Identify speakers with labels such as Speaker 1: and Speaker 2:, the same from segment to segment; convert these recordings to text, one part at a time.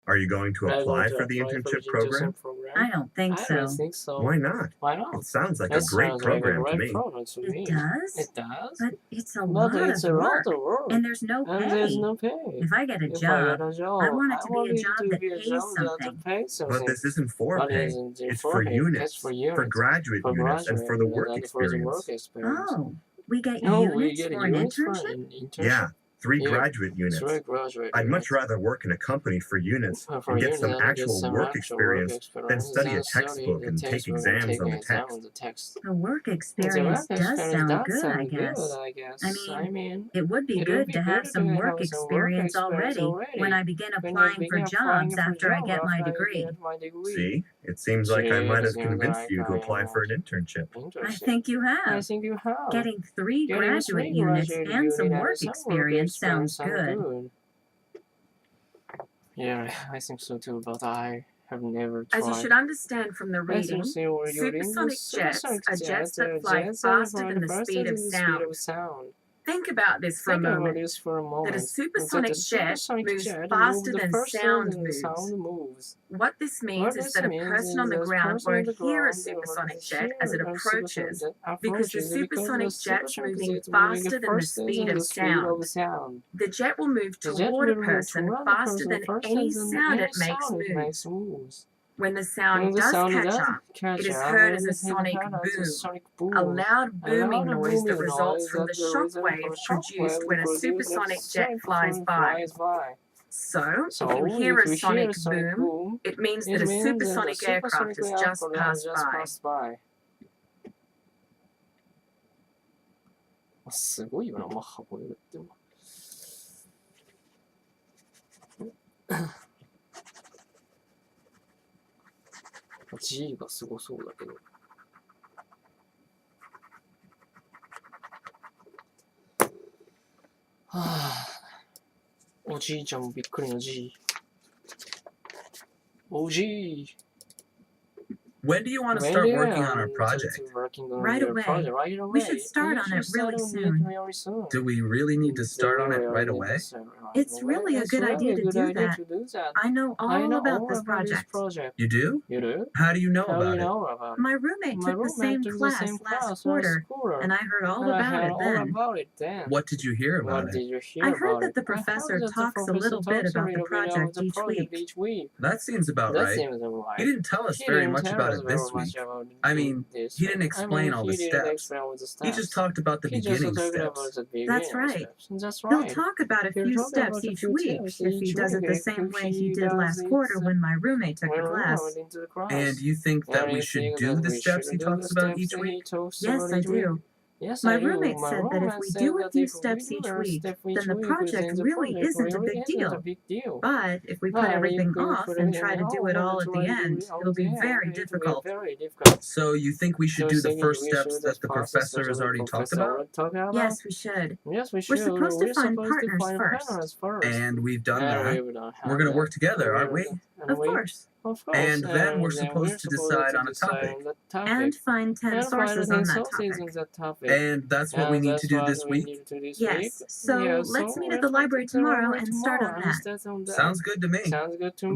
Speaker 1: Are you going to
Speaker 2: Are you going
Speaker 1: apply
Speaker 2: to
Speaker 1: for the
Speaker 2: apply for
Speaker 1: internship
Speaker 2: the internship
Speaker 1: program?
Speaker 2: program?
Speaker 3: I don't think
Speaker 2: I don't
Speaker 3: so.
Speaker 2: think so.
Speaker 1: Why not?
Speaker 2: Why not?
Speaker 1: It sounds like a
Speaker 2: That
Speaker 1: great
Speaker 2: sounds like a
Speaker 1: program to
Speaker 2: great
Speaker 1: me.
Speaker 2: program to
Speaker 3: It
Speaker 2: me.
Speaker 3: does?
Speaker 2: It does?
Speaker 3: But it's a
Speaker 2: But
Speaker 3: lot
Speaker 2: it's
Speaker 3: of
Speaker 2: a lot
Speaker 3: work,
Speaker 2: of work.
Speaker 3: and there's no
Speaker 2: And there's
Speaker 3: pay.
Speaker 2: no pay.
Speaker 3: If I get a
Speaker 2: If I get
Speaker 3: job,
Speaker 2: a job,
Speaker 3: I want it
Speaker 2: I
Speaker 3: to be
Speaker 2: want
Speaker 3: a
Speaker 2: it
Speaker 3: job
Speaker 2: to
Speaker 3: that
Speaker 2: be a
Speaker 3: pays
Speaker 2: job that
Speaker 3: something.
Speaker 2: pays
Speaker 1: But
Speaker 2: something.
Speaker 1: this isn't for
Speaker 2: But
Speaker 1: pay.
Speaker 2: isn't it
Speaker 1: It's
Speaker 2: for
Speaker 1: for
Speaker 2: pay?
Speaker 1: units,
Speaker 2: It's for units.
Speaker 1: for graduate
Speaker 2: For
Speaker 1: units, and
Speaker 2: graduate
Speaker 1: for the
Speaker 2: units
Speaker 1: work
Speaker 2: and for the work
Speaker 1: experience.
Speaker 2: experience.
Speaker 3: Oh, we get
Speaker 2: No, we
Speaker 3: units
Speaker 2: get
Speaker 3: for an
Speaker 2: units for
Speaker 3: internship?
Speaker 2: an internship?
Speaker 1: Yeah, 3
Speaker 2: Yeah,
Speaker 1: graduate units.
Speaker 2: 3 graduate
Speaker 1: I'd much
Speaker 2: units.
Speaker 1: rather work in a company for units
Speaker 2: For
Speaker 1: and get
Speaker 2: units
Speaker 1: some
Speaker 2: and get
Speaker 1: actual
Speaker 2: some
Speaker 1: work
Speaker 2: actual work
Speaker 1: experience than
Speaker 2: experience
Speaker 1: study a
Speaker 2: than study
Speaker 1: textbook
Speaker 2: the
Speaker 1: and take
Speaker 2: textbook and
Speaker 1: exams
Speaker 2: take
Speaker 1: on the
Speaker 2: exam
Speaker 1: text.
Speaker 2: on the text.
Speaker 3: The work
Speaker 2: The
Speaker 3: experience
Speaker 2: work
Speaker 3: does
Speaker 2: experience
Speaker 3: sound
Speaker 2: does
Speaker 3: good, I
Speaker 2: sound good,
Speaker 3: guess.
Speaker 2: I
Speaker 3: I
Speaker 2: guess. I
Speaker 3: mean,
Speaker 2: mean,
Speaker 3: it would be
Speaker 2: it would
Speaker 3: good
Speaker 2: be
Speaker 3: to have
Speaker 2: good to
Speaker 3: some work
Speaker 2: have some work
Speaker 3: experience
Speaker 2: experience
Speaker 3: already when I begin applying for jobs after I get my degree.
Speaker 1: See, it seems like I might have convinced you to apply for an internship.
Speaker 3: I think you
Speaker 2: I
Speaker 3: have.
Speaker 2: think you have.
Speaker 3: Getting 3
Speaker 2: Getting
Speaker 3: graduate
Speaker 2: 3
Speaker 3: units
Speaker 2: graduate
Speaker 3: and some
Speaker 2: units
Speaker 3: work
Speaker 2: and some work
Speaker 3: experience sounds
Speaker 2: sound
Speaker 3: good.
Speaker 2: Yeah, I think so too, but I have never tried.
Speaker 4: As you should understand from the reading, supersonic jets are jets that fly faster than the speed of sound. Think about this for a moment. That a supersonic jet moves faster than sound moves. What this means is that a person on the ground won't hear a supersonic jet as it approaches, because the supersonic jet's moving faster than the speed of sound. The jet will move toward a person faster than any sound it makes move. When the sound does catch up, it is heard as a sonic boom, a loud booming noise that results from the shock wave produced when a supersonic jet flies by. So, if you hear a sonic boom, it means that a supersonic aircraft has just passed by.
Speaker 2: すごいよな、マッハこれっても。G がすごそうだけど。はあ、おじいちゃんもびっくりの G。おじい。
Speaker 1: When do you want to start working on our project?
Speaker 3: Right away. We should start on it really soon.
Speaker 1: Do we really need to start on it right away?
Speaker 3: It's really a good idea to do that. I know all about this project.
Speaker 1: You do? How do you know about it?
Speaker 3: My roommate took the same class last quarter, and I heard all about it then.
Speaker 1: What did you hear about it?
Speaker 3: I heard that the professor talks a little bit about the project each week.
Speaker 1: That seems about right. He didn't tell us very much about it this week. I mean, he didn't explain all the steps. He just talked about the beginning steps.
Speaker 3: That's right. He'll talk about a few steps each week if he does it the same way he did last quarter when my roommate took the class.
Speaker 1: And you think that we should do the steps he talks about each week?
Speaker 3: Yes, I do. My roommate said that if we do a few steps each week, then the project really isn't a big deal. But if we put everything off and try to do it all at the end, it'll be very difficult.
Speaker 1: So you think we should do the first steps that the professor has already talked about?
Speaker 3: Yes, we should. We're supposed to find partners first.
Speaker 1: And we've done that. We're going to work together, aren't we?
Speaker 3: Of course.
Speaker 1: And then we're supposed to decide on a topic.
Speaker 3: And find 10 sources on that topic.
Speaker 1: And that's what we need to do this week?
Speaker 3: Yes. So let's meet at the library tomorrow and start on that.
Speaker 1: Sounds good to me.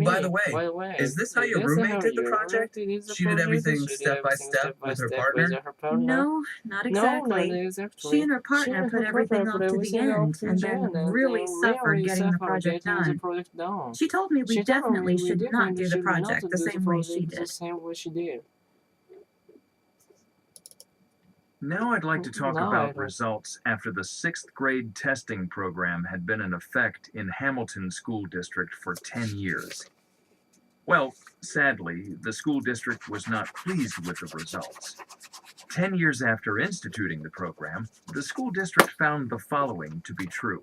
Speaker 1: By the way, is this how your roommate did the project? She did everything step by step with her partner?
Speaker 3: No, not exactly. She and her partner put everything off to the end and then really suffered getting the project done. She told me we definitely should not do the project the same way she did.
Speaker 5: Now I'd like to talk about results after the 6th grade testing program had been in effect in Hamilton School District for 10 years. Well, sadly, the school district was not pleased with the results. 10 years after instituting the program, the school district found the following to be true.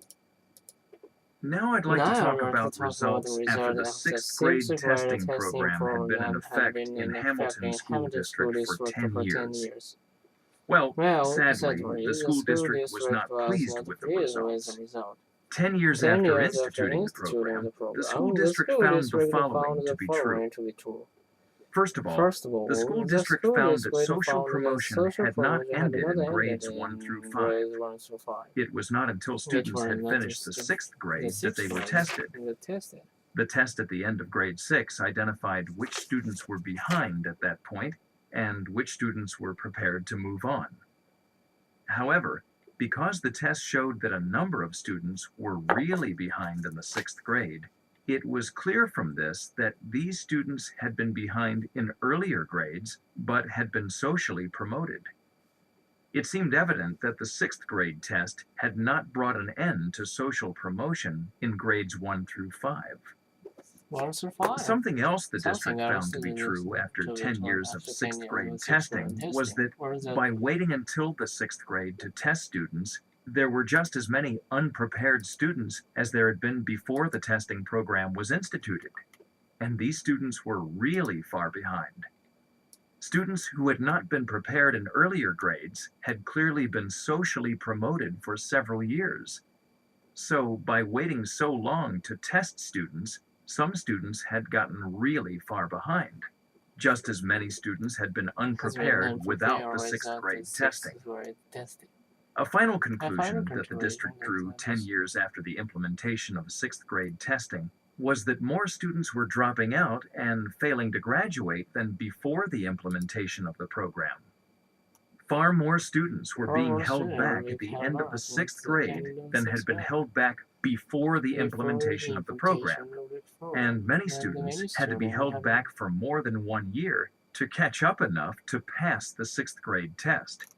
Speaker 5: Now I'd like to talk about results after the 6th grade testing program had been in effect in Hamilton School District for 10 years. Well, sadly, the school district was not pleased with the results. 10 years after instituting the program, the school district found the following to be true. First of all, the school district found that social promotion had not ended in grades 1 through 5. It was not until students had finished the 6th grade that they were tested. The test at the end of grade 6 identified which students were behind at that point and which students were prepared to move on. However, because the test showed that a number of students were really behind in the 6th grade, it was clear from this that these students had been behind in earlier grades but had been socially promoted. It seemed evident that the 6th grade test had not brought an end to social promotion in grades 1 through 5. Something else the district found to be true after 10 years of 6th grade testing was that by waiting until the 6th grade to test students, there were just as many unprepared students as there had been before the testing program was instituted, and these students were really far behind. Students who had not been prepared in earlier grades had clearly been socially promoted for several years. So, by waiting so long to test students, some students had gotten really far behind. Just as many students had been unprepared without the 6th grade testing. A final conclusion that the district drew 10 years after the implementation of 6th grade testing was that more students were dropping out and failing to graduate than before the implementation of the program. Far more students were being held back at the end of the 6th grade than had been held back before the implementation of the program, and many students had to be held back for more than 1 year to catch up enough to pass the 6th grade test.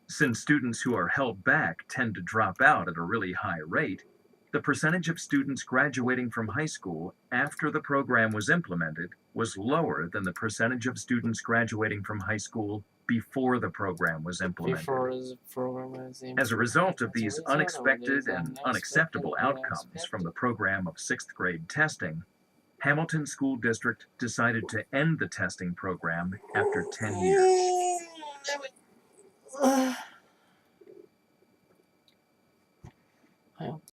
Speaker 5: Since students who are held back tend to drop out at a really high rate, the percentage of students graduating from high school after the program was implemented was lower than the percentage of students graduating from high school before the program was implemented. As a result of these unexpected and unacceptable outcomes from the program of 6th grade testing, Hamilton School District decided to end the testing program after 10 years.